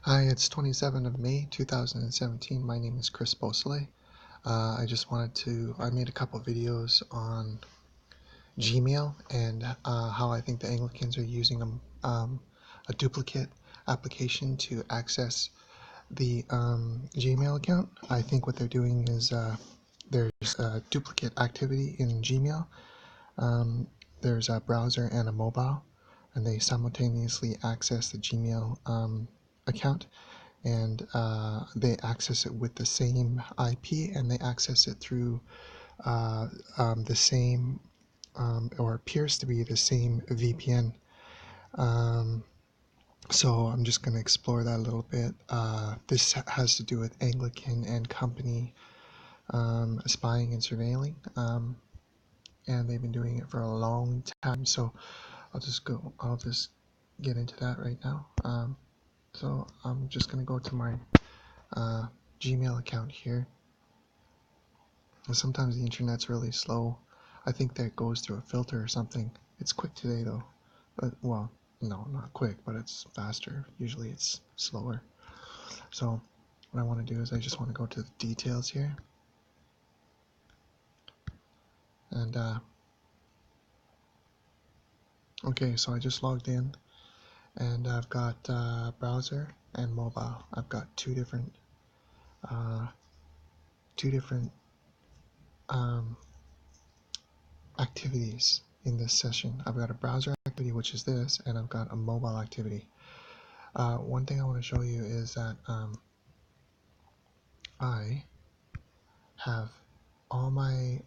Hi, it's 27th of May 2017. My name is Chris Beausoleil. I made a couple videos on Gmail and how I think the Anglicans are using a duplicate application to access the Gmail account. I think what they're doing is there's a duplicate activity in Gmail. Um, there's a browser and a mobile, and they simultaneously access the Gmail account, and they access it with the same IP, and they access it through the same or appears to be the same VPN. Um, so I'm just going to explore that a little bit. This has to do with Anglican and company spying and surveilling, and they've been doing it for a long time. So I'll just get into that right now. So I'm just going to go to my Gmail account here. And sometimes the internet's really slow. I think that goes through a filter or something. It's quick today though. But, well, no, not quick, but it's faster. Usually it's slower. So what I want to do is I just want to go to the details here. And okay, so I just logged in, and I've got browser and mobile. I've got two different um, activities in this session. I've got a browser activity, which is this, and I've got a mobile activity. One thing I want to show you is that I have all my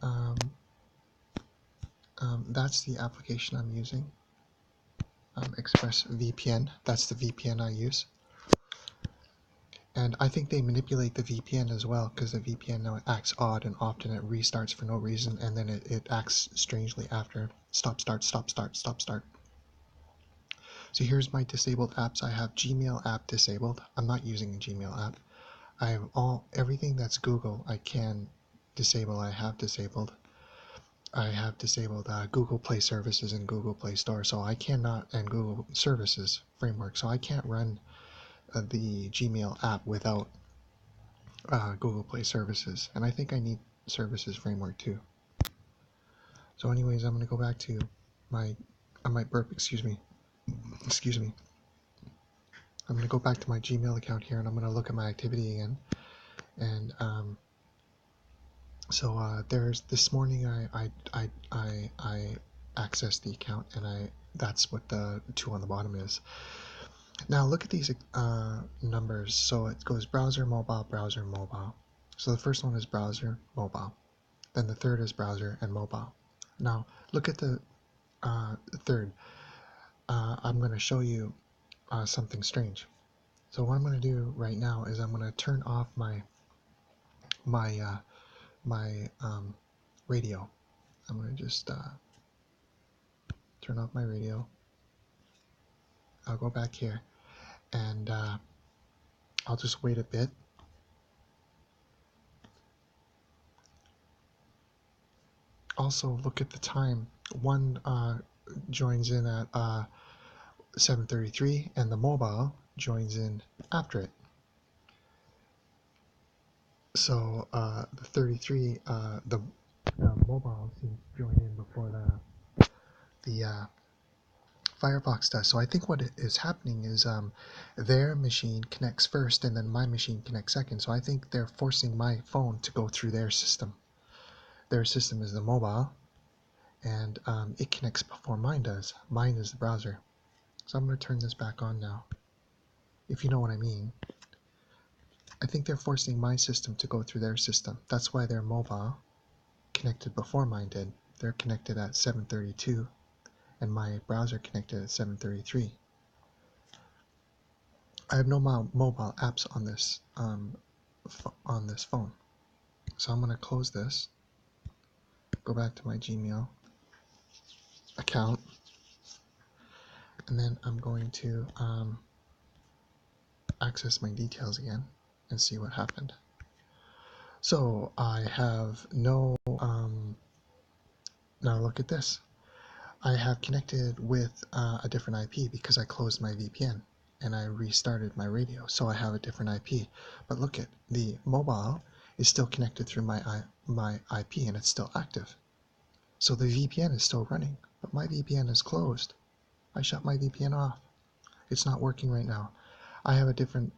that's the application I'm using, ExpressVPN. That's the VPN I use. And I think they manipulate the VPN as well, because the VPN now acts odd and often it restarts for no reason, and then it acts strangely after. Stop, start, stop, start, stop, start. So here's my disabled apps. I have Gmail app disabled. I'm not using a Gmail app. I have everything that's Google I can disable. I have disabled Google Play services and Google Play Store, so I cannot, and Google Services framework, so I can't run the Gmail app without Google Play services, and I think I need services framework too. So anyways, I'm going to go back to I might burp, excuse me. I'm going to go back to my Gmail account here, and I'm going to look at my activity again. And there's this morning I accessed the account, and that's what the 2 on the bottom is. Now look at these numbers. So it goes browser, mobile, browser, mobile. So the first one is browser, mobile. Then the third is browser and mobile. Now look at the third. I'm going to show you something strange. So what I'm going to do right now is I'm going to turn off my radio. I'm going to just turn off my radio. I'll go back here, and I'll just wait a bit. Also, look at the time. One joins in at 7:33, and the mobile joins in after it. So the 33, the mobile seems to join in before the Firefox does. So I think what is happening is their machine connects first, and then my machine connects second. So I think they're forcing my phone to go through their system. Their system is the mobile, and it connects before mine does. Mine is the browser. So I'm going to turn this back on now, if you know what I mean. I think they're forcing my system to go through their system. That's why their mobile connected before mine did. They're connected at 7:32, and my browser connected at 7:33. I have no mobile apps on this phone. So I'm going to close this, go back to my Gmail account, and then I'm going to access my details again and see what happened. So I have no, now look at this. I have connected with a different IP because I closed my VPN, and I restarted my radio, so I have a different IP. But look at the mobile is still connected through my IP, and it's still active. So the VPN is still running, but my VPN is closed. I shut my VPN off. It's not working right now. I have a different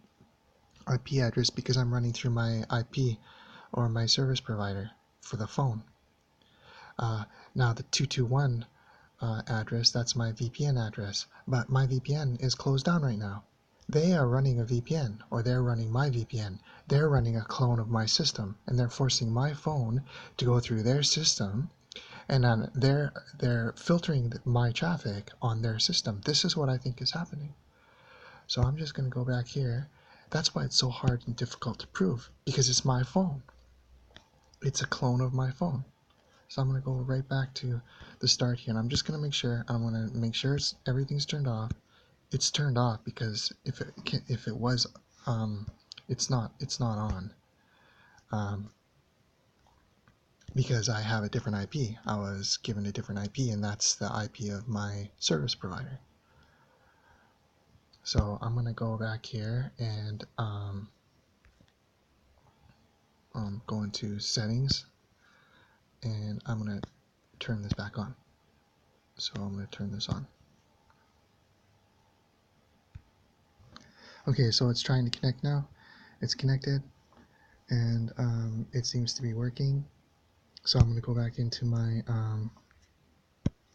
IP address because I'm running through my IP or my service provider for the phone. Now the 221 address, that's my VPN address, but my VPN is closed down right now. They are running a VPN, or they're running my VPN. They're running a clone of my system, and they're forcing my phone to go through their system, and then they're filtering my traffic on their system. This is what I think is happening. So I'm just going to go back here. That's why it's so hard and difficult to prove, because it's my phone. It's a clone of my phone. So I'm going to go right back to the start here, and I'm just going to make sure, everything's turned off. It's turned off because if it was, it's not on, because I have a different IP. I was given a different IP, and that's the IP of my service provider. So I'm going to go back here and go into settings, and I'm going to turn this back on. So I'm going to turn this on. Okay, so it's trying to connect now. It's connected, and it seems to be working. So I'm going to go back into my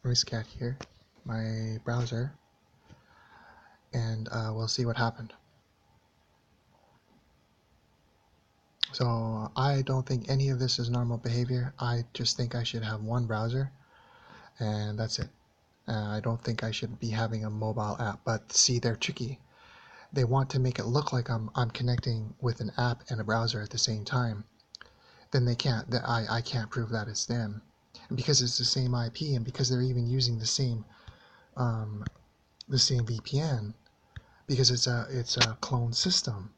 VoiceCat here, my browser, and we'll see what happened. So I don't think any of this is normal behavior. I just think I should have one browser, and that's it. I don't think I should be having a mobile app. But see, they're tricky. They want to make it look like I'm connecting with an app and a browser at the same time. Then they can't. I can't prove that it's them, and because it's the same IP, and because they're even using the same VPN, because it's a clone system.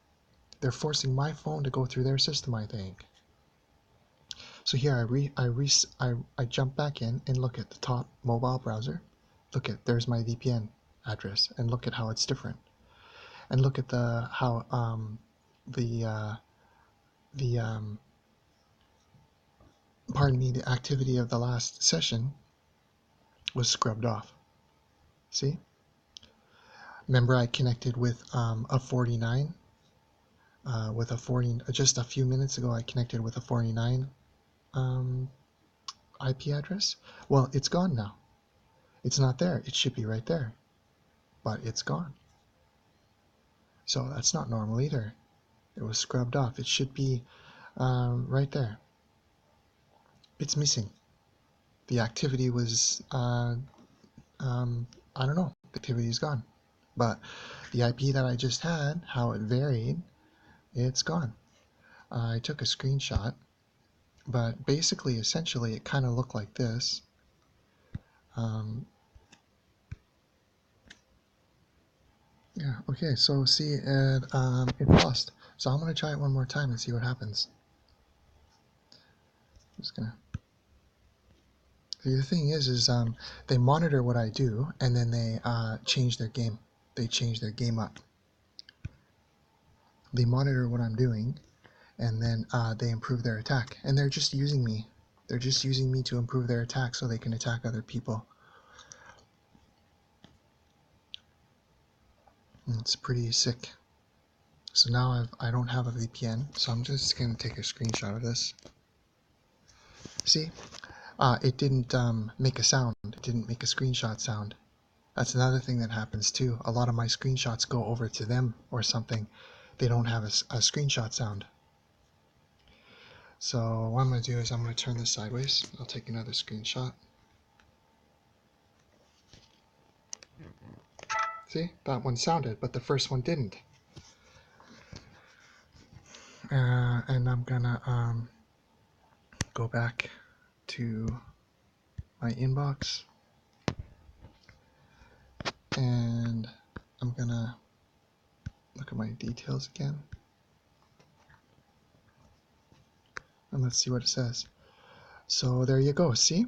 They're forcing my phone to go through their system, I think. So here I jump back in and look at the top mobile browser. Look at, there's my VPN address, and look at how it's different. And look at how the activity of the last session was scrubbed off. See? Remember I connected with a 49. Just a few minutes ago I connected with a 49 IP address. Well, it's gone now. It's not there. It should be right there, but it's gone. So that's not normal either. It was scrubbed off. It should be right there. It's missing. The activity was I don't know. The activity is gone, but the IP that I just had, how it varied, it's gone. I took a screenshot, but basically, essentially, it kind of looked like this. Yeah, okay, so see, it lost. So I'm going to try it one more time and see what happens. I'm just gonna. See, the thing is they monitor what I do, and then they change their game. They change their game up. They monitor what I'm doing, and then they improve their attack. And they're just using me. They're just using me to improve their attack so they can attack other people. And it's pretty sick. So now I don't have a VPN, so I'm just going to take a screenshot of this. See? It didn't make a sound. It didn't make a screenshot sound. That's another thing that happens too. A lot of my screenshots go over to them or something. They don't have a screenshot sound. So what I'm going to do is I'm going to turn this sideways. I'll take another screenshot. See? That one sounded, but the first one didn't. And I'm going to go back to my inbox. And I'm going to look at my details again. And let's see what it says. So there you go. See?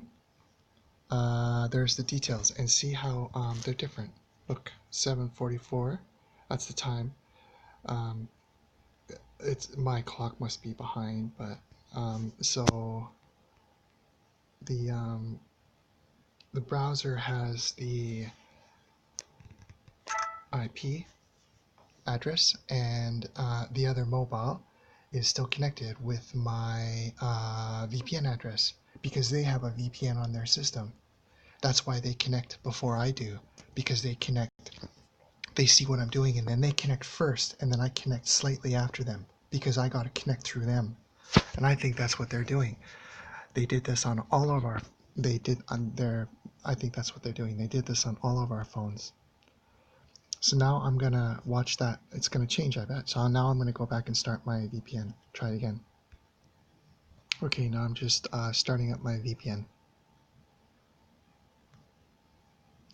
There's the details, and see how they're different. Look, 744. That's the time. Um, it's my clock must be behind, but so the um, the browser has the IP address, and the other mobile is still connected with my VPN address because they have a VPN on their system. That's why they connect before I do, because they see what I'm doing, and then they connect first, and then I connect slightly after them because I got to connect through them. And I think that's what they're doing. They did this on all of our, they did on their, I think that's what they're doing. They did this on all of our phones. So now I'm gonna watch that. It's gonna change, I bet. So now I'm gonna go back and start my VPN. Try it again. Okay, now I'm just starting up my VPN.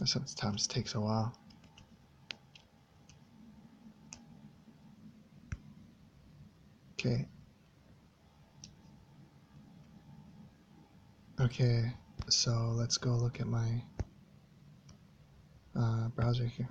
Sometimes it takes a while. Okay. Okay, so let's go look at my browser here.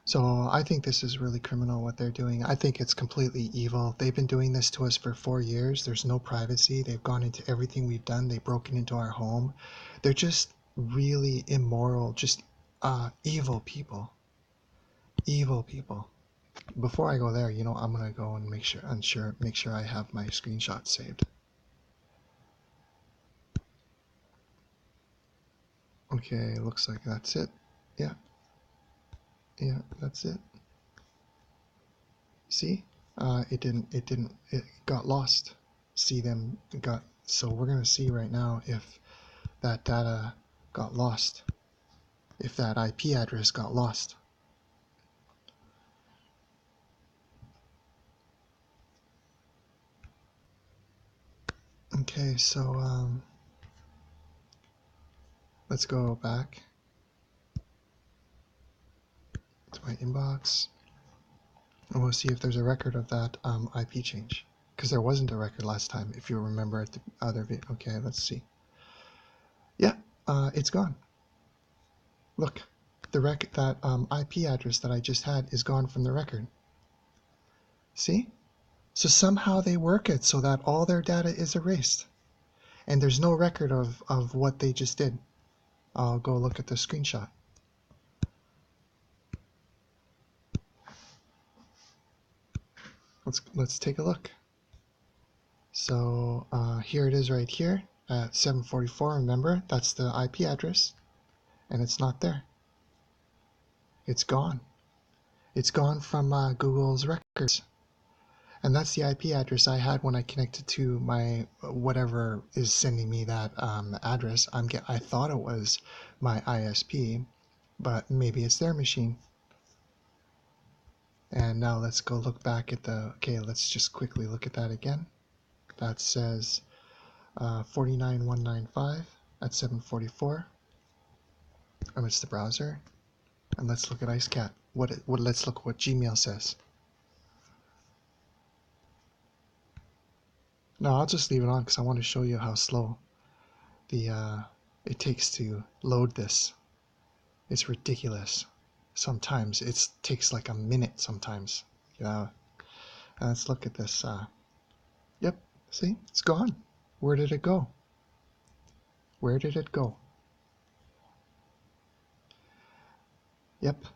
So I think this is really criminal what they're doing. I think it's completely evil. They've been doing this to us for 4 years. There's no privacy. They've gone into everything we've done. They've broken into our home. They're just really immoral, just evil people. Evil people. Before I go there, I'm gonna go and make sure I have my screenshot saved. Okay, looks like that's it. Yeah, that's it. See, it got lost. See them got, so we're gonna see right now if that data got lost, if that IP address got lost. Okay, so let's go back to my inbox, and we'll see if there's a record of that IP change, because there wasn't a record last time, if you remember at the other video. Okay, let's see. Yeah, it's gone. Look, that IP address that I just had is gone from the record. See? So somehow they work it so that all their data is erased, and there's no record of what they just did. I'll go look at the screenshot. Let's take a look. So here it is right here at 744. Remember, that's the IP address, and it's not there. It's gone. It's gone from Google's records. And that's the IP address I had when I connected to my whatever is sending me that address. I thought it was my ISP, but maybe it's their machine. And now let's go look back at okay, let's just quickly look at that again. That says 49195 at 744. And it's the browser. And let's look at IceCat. Let's look what Gmail says. No, I'll just leave it on because I want to show you how slow it takes to load this. It's ridiculous. Sometimes it takes like a minute sometimes. Let's look at this. Yep, see, it's gone. Where did it go? Where did it go? Yep.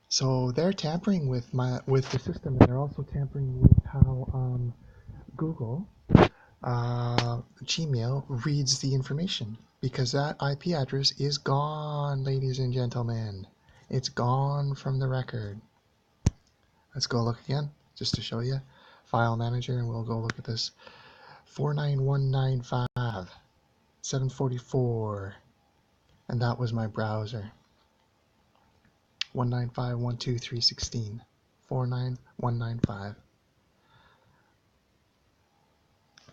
So they're tampering with the system, and they're also tampering with how Google Gmail reads the information, because that IP address is gone, ladies and gentlemen. It's gone from the record. Let's go look again, just to show you. File manager, and we'll go look at this. 49195, 744, and that was my browser. 195.123.16, 49195.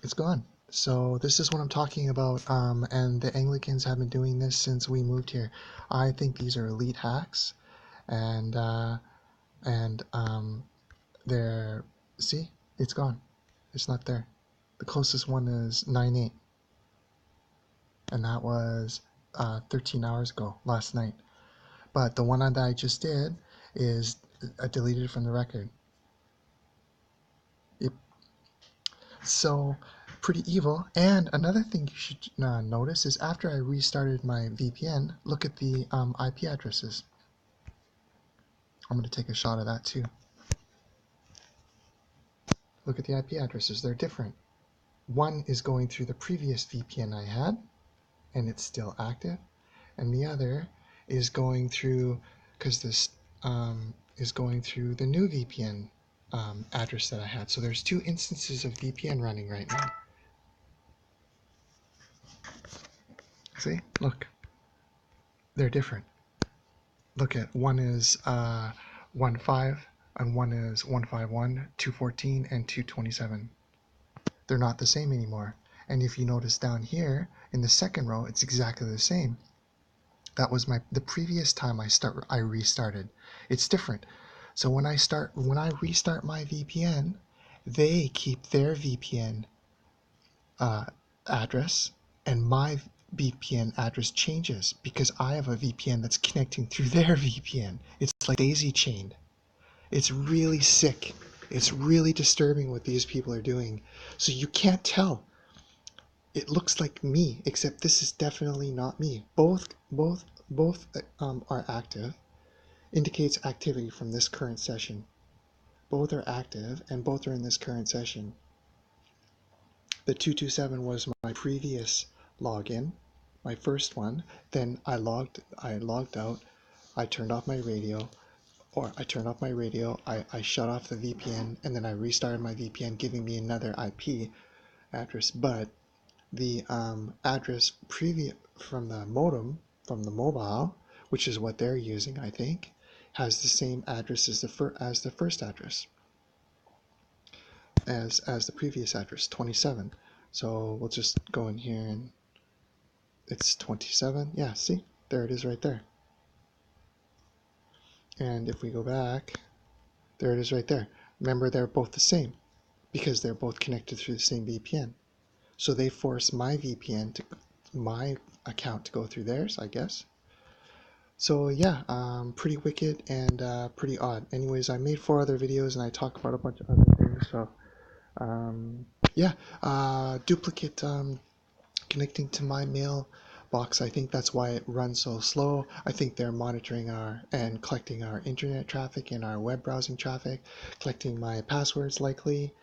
It's gone. So this is what I'm talking about, and the Anglicans have been doing this since we moved here. I think these are elite hacks, and they're, see, it's gone. It's not there. The closest one is 9/8, and that was 13 hours ago, last night. But the one that I just did is deleted from the record. Yep. So pretty evil. And another thing you should notice is after I restarted my VPN, look at the IP addresses. I'm going to take a shot of that too. Look at the IP addresses. They're different. One is going through the previous VPN I had, and it's still active. And the other is going through, because this is going through the new VPN address that I had. So there's two instances of VPN running right now. See? Look. They're different. Look at one is 1.5 and one is 151, 214, and 227. They're not the same anymore. And if you notice down here in the second row, it's exactly the same. That was the previous time I restarted. It's different. So when I restart my VPN, they keep their VPN address, and my VPN address changes because I have a VPN that's connecting through their VPN. It's like daisy chained. It's really sick. It's really disturbing what these people are doing. So you can't tell. It looks like me, except this is definitely not me. Both are active. Indicates activity from this current session. Both are active, and both are in this current session. The 227 was my previous login, my first one. Then I logged out. I turned off my radio, I shut off the VPN, and then I restarted my VPN, giving me another IP address. But the address from the modem, from the mobile, which is what they're using, I think, has the same address as the first address, as the previous address, 27. So we'll just go in here and it's 27. Yeah, see, there it is right there. And if we go back, there it is right there. Remember, they're both the same because they're both connected through the same VPN. So they force my my account to go through theirs, I guess. So yeah, pretty wicked and pretty odd. Anyways, I made 4 other videos and I talk about a bunch of other things. So yeah, duplicate connecting to my mailbox. I think that's why it runs so slow. I think they're monitoring and collecting our internet traffic and our web browsing traffic, collecting my passwords likely,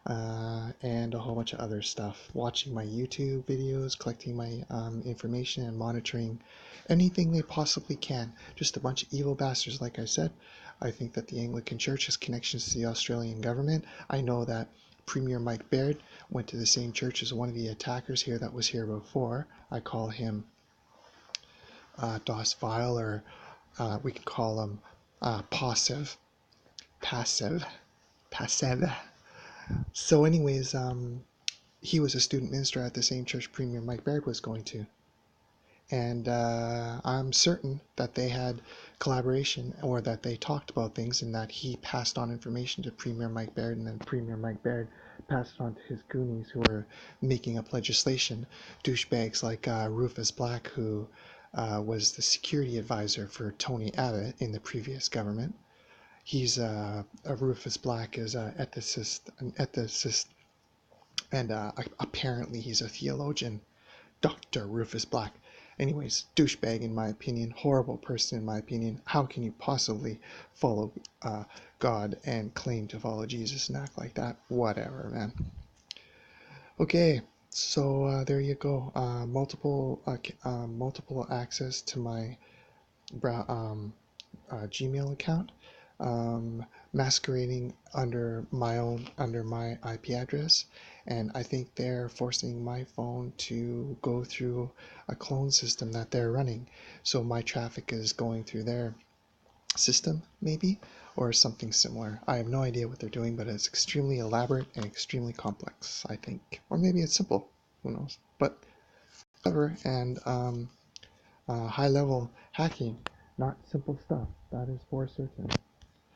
and a whole bunch of other stuff. Watching my YouTube videos, collecting my information and monitoring anything they possibly can. Just a bunch of evil bastards, like I said. I think that the Anglican Church has connections to the Australian government. I know that Premier Mike Baird went to the same church as one of the attackers here that was here before. I call him Das Vile, or we could call him passive. So anyways, he was a student minister at the same church Premier Mike Baird was going to. And I'm certain that they had collaboration, or that they talked about things, and that he passed on information to Premier Mike Baird, and then Premier Mike Baird passed it on to his goonies who were making up legislation. Douchebags like Rufus Black, who was the security advisor for Tony Abbott in the previous government. He's Rufus Black is an ethicist, and apparently he's a theologian. Dr. Rufus Black. Anyways, douchebag in my opinion, horrible person in my opinion. How can you possibly follow God and claim to follow Jesus and act like that? Whatever, man. Okay, so there you go. Multiple access to my Gmail account, masquerading under my IP address, and I think they're forcing my phone to go through a clone system that they're running. So my traffic is going through their system, maybe, or something similar. I have no idea what they're doing, but it's extremely elaborate and extremely complex, I think. Or maybe it's simple, who knows. But clever and high level hacking, not simple stuff, that is for certain.